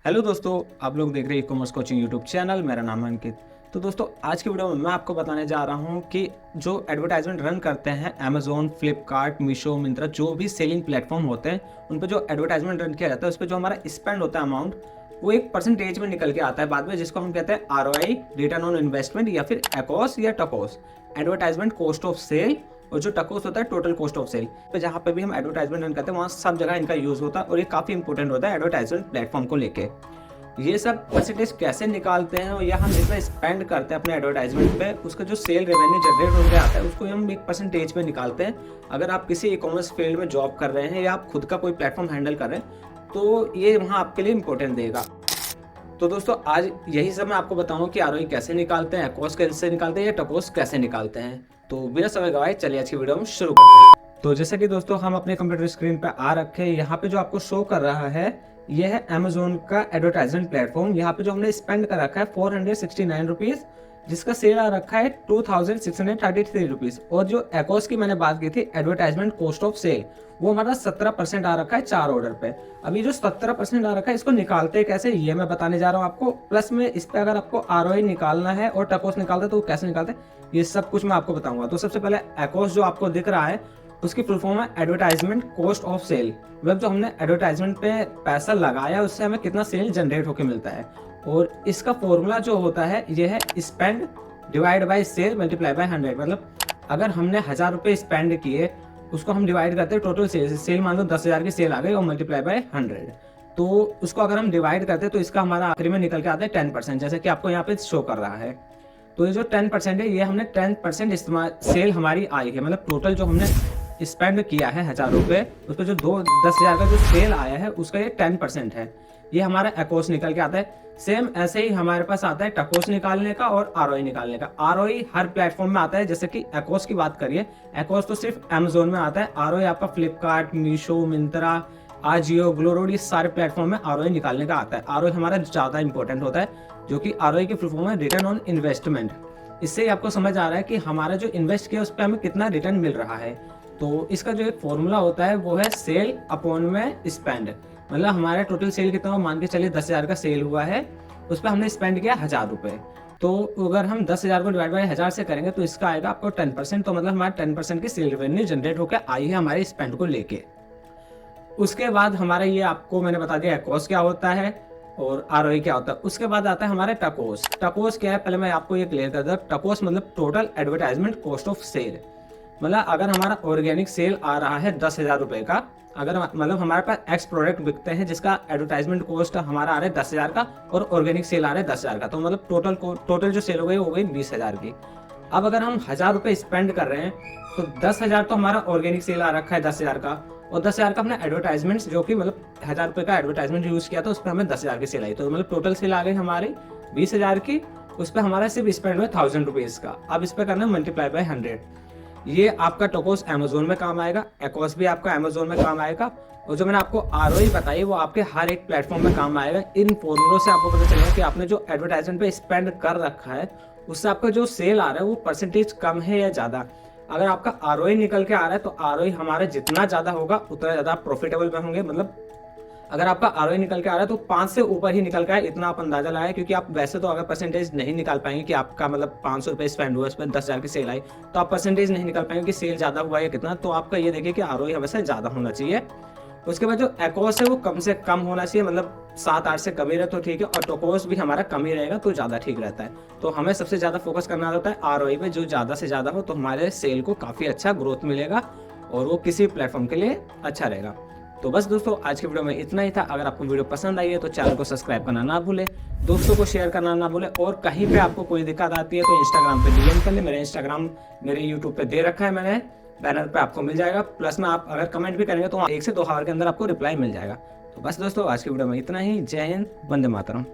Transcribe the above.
Hello दोस्तों, आप लोग देख रहे हैं e commerce coaching YouTube channel. मेरा नाम है अंकित। तो दोस्तों, आज की वीडियो में मैं आपको बताने जा रहा हूं कि जो एडवर्टाइजमेंट रन करते हैं अमेजोन, फ्लिपकार्ट, मीशो, मिंत्रा, जो भी सेलिंग प्लेटफॉर्म होते हैं उन पर जो एडवर्टाइजमेंट रन किया जाता है उस पर जो हमारा स्पेंड होता है अमाउंट, वो एक परसेंटेज में निकल के आता है बाद में, जिसको हम कहते हैं ROI, रिटर्न ऑन इन्वेस्टमेंट, या फिर एकॉस या टकोस, एडवर्टाइजमेंट कॉस्ट ऑफ सेल। और जो टकोस होता है टोटल कॉस्ट ऑफ सेल। तो जहाँ पे भी हम एडवर्टाइजमेंट रन करते हैं वहाँ सब जगह इनका यूज होता है और ये काफ़ी इंपॉर्टेंट होता है एडवर्टाइजमेंट प्लेटफॉर्म को लेके। ये सब परसेंटेज कैसे निकालते हैं या हम जितना स्पेंड करते हैं अपने एडवर्टाइजमेंट पे, उसका जो सेल रेवेन्यू जनरेट होकर आता है उसको हम एक परसेंटेज पे निकालते हैं। अगर आप किसी ई कॉमर्स फील्ड में जॉब कर रहे हैं या आप खुद का कोई प्लेटफॉर्म हैंडल कर रहे हैं तो ये वहाँ आपके लिए इंपॉर्टेंट देगा। तो दोस्तों, आज यही सब मैं आपको बताऊंगा कि ROI कैसे निकालते हैं, एकॉस कैसे निकालते हैं या टकोस कैसे निकालते हैं। तो बिना समय गवाए चलिए आज की वीडियो में शुरू करते हैं। तो जैसे कि दोस्तों हम अपने कंप्यूटर स्क्रीन पे आ रखे हैं, यहाँ पे जो आपको शो कर रहा है यह है अमेजोन का एडवर्टाइजमेंट प्लेटफॉर्म। यहाँ पे जो हमने स्पेंड कर रखा है 469 रुपीज, जिसका सेल आ रखा है 2633 रुपीज। और जो एकॉस की मैंने बात की थी, एडवर्टाइजमेंट कॉस्ट ऑफ सेल, वो हमारा 17% आ रखा है 4 ऑर्डर पे। अभी जो 17% आ रखा है इसको निकालते कैसे ये मैं बताने जा रहा हूँ आपको। प्लस में इस पे अगर आपको ROI निकालना है और टकोस निकालते हैं तो कैसे निकालते हैं ये सब कुछ मैं आपको बताऊंगा। तो सबसे पहले एकॉस जो आपको दिख रहा है उसकी फुल फॉर्म है एडवर्टाइजमेंट कॉस्ट ऑफ सेल। मतलब जो हमने एडवर्टाइजमेंट पे पैसा लगाया उससे हमें कितना सेल जनरेट होकर मिलता है। और इसका फॉर्मूला जो होता है ये है spend divide by sell multiply by 100। मतलब अगर हमने 1000 रुपये स्पेंड किए उसको हम डिवाइड करते हैं टोटल सेल मान लो 10,000 की सेल आ गई और मल्टीप्लाई बाय 100, तो उसको अगर हम डिवाइड करते हैं तो इसका हमारा आखिरी में निकल के आता है 10%, जैसे कि आपको यहाँ पे शो कर रहा है। तो ये जो 10% है ये हमने 10% इस्तेमाल सेल हमारी आई है। मतलब टोटल जो हमने स्पेंड किया है 1000 रुपये, उस पर जो 10,000 का जो सेल आया है उसका ये 10% है। ये हमारा एकॉस निकल के आता है। सेम ऐसे ही हमारे पास आता है टकोस निकालने का और ROI निकालने का। ROI हर प्लेटफॉर्म में आता है, जैसे कि एकॉस की बात करिए, एकॉस तो सिर्फ अमेजोन में आता है। ROI आपका फ्लिपकार्ट, मीशो, मिंत्रा, आजियो, ग्लोरोड, ये सारे प्लेटफॉर्म में ROI निकालने का आता है। ROI हमारा ज्यादा इंपॉर्टेंट होता है, जो कि ROI की फुल फॉर्म है रिटर्न ऑन इन्वेस्टमेंट। इससे आपको समझ आ रहा है कि हमारा जो इन्वेस्ट किया उस पर हमें कितना रिटर्न मिल रहा है। तो इसका जो एक फॉर्मूला होता है वो है सेल अपॉन में स्पेंड। मतलब हमारा टोटल सेल कितना हो, मान के चलिए 10,000 का सेल हुआ है, उस पर हमने स्पेंड किया 1000 रुपये। तो अगर हम 10,000 को डिवाइड बाय 1000 से करेंगे तो इसका आएगा आपको 10%। तो मतलब हमारा 10% की सेल रेवेन्यू जनरेट होकर आई है हमारे स्पेंड को लेके। उसके बाद हमारा ये आपको मैंने बता दिया एकॉस क्या होता है और ROI क्या होता है। उसके बाद आता है हमारे टकोस। टकोस क्या है पहले मैं आपको ये क्लियर कर दूं। टकोस मतलब total advertisement cost of sale. मतलब अगर हमारा ऑर्गेनिक सेल आ रहा है 10,000 रुपये का, अगर मतलब हमारे पास X प्रोडक्ट बिकते हैं जिसका एडवर्टाइजमेंट कॉस्ट हमारा आ रहा है 10,000 का और ऑर्गेनिक सेल आ रहा है 10,000 का, तो मतलब टोटल जो सेल हो गई 20,000 की। अब अगर हम 1000 रुपये स्पेंड कर रहे हैं तो 10,000 तो हमारा ऑर्गेनिक सेल आ रखा है 10,000 का, और 10,000 का अपने एडवर्टाइजमेंट जो कि मतलब 1000 रुपये का एडवर्टाइजमेंट यूज किया था उस पर हमें 10,000 की सेल आई। तो मतलब टोटल सेल आ गई हमारी 20,000 की, उस पर हमारा सिर्फ स्पेंड हुआ 1000 रुपीज का। अब इस पर करना मल्टीप्लाई बाय 100। ये आपका टकोस अमेजोन में काम आएगा, एकॉस भी आपका अमेजोन में काम आएगा, और जो मैंने आपको ROI बताई वो आपके हर एक प्लेटफॉर्म में काम आएगा। इन फॉर्मूलों से आपको पता चलेगा कि आपने जो एडवर्टाइजमेंट पे स्पेंड कर रखा है उससे आपका जो सेल आ रहा है वो परसेंटेज कम है या ज्यादा। अगर आपका ROI निकल के आ रहा है तो ROI हमारा जितना ज्यादा होगा उतना ज्यादा प्रॉफिटेबल में होंगे। मतलब अगर आपका ROI निकल के आ रहा है तो 5 से ऊपर ही निकल के आए, इतना आप अंदाजा लगाए। क्योंकि आप वैसे तो अगर परसेंटेज नहीं निकाल पाएंगे कि आपका मतलब 500 रुपये स्पेंड हुआ, उसमें 10,000 की सेल आई, तो आप परसेंटेज नहीं निकाल पाएंगे कि सेल ज्यादा हुआ या कितना। तो आपका ये देखिए कि ROI हमेशा ज्यादा होना चाहिए। उसके बाद जो एकॉस है वो कम से कम होना चाहिए, मतलब 7-8 से कम ही रहे तो ठीक है, और टकोस भी हमारा कम ही रहेगा तो ज्यादा ठीक रहता है। तो हमें सबसे ज्यादा फोकस करना होता है ROI पे, जो ज्यादा से ज्यादा हो तो हमारे सेल को काफी अच्छा ग्रोथ मिलेगा और वो किसी प्लेटफॉर्म के लिए अच्छा रहेगा। तो बस दोस्तों, आज की वीडियो में इतना ही था। अगर आपको वीडियो पसंद आई है तो चैनल को सब्सक्राइब करना ना भूले, दोस्तों को शेयर करना ना भूले, और कहीं पे आपको कोई दिक्कत आती है तो इंस्टाग्राम पे DM कर ले। मेरे इंस्टाग्राम मेरे यूट्यूब पे दे रखा है मैंने, बैनर पे आपको मिल जाएगा। प्लस में आप अगर कमेंट भी करेंगे तो 1 से 2 आवर के अंदर आपको रिप्लाई मिल जाएगा। तो बस दोस्तों, आज की वीडियो में इतना ही। जय हिंद, वंदे मातरम।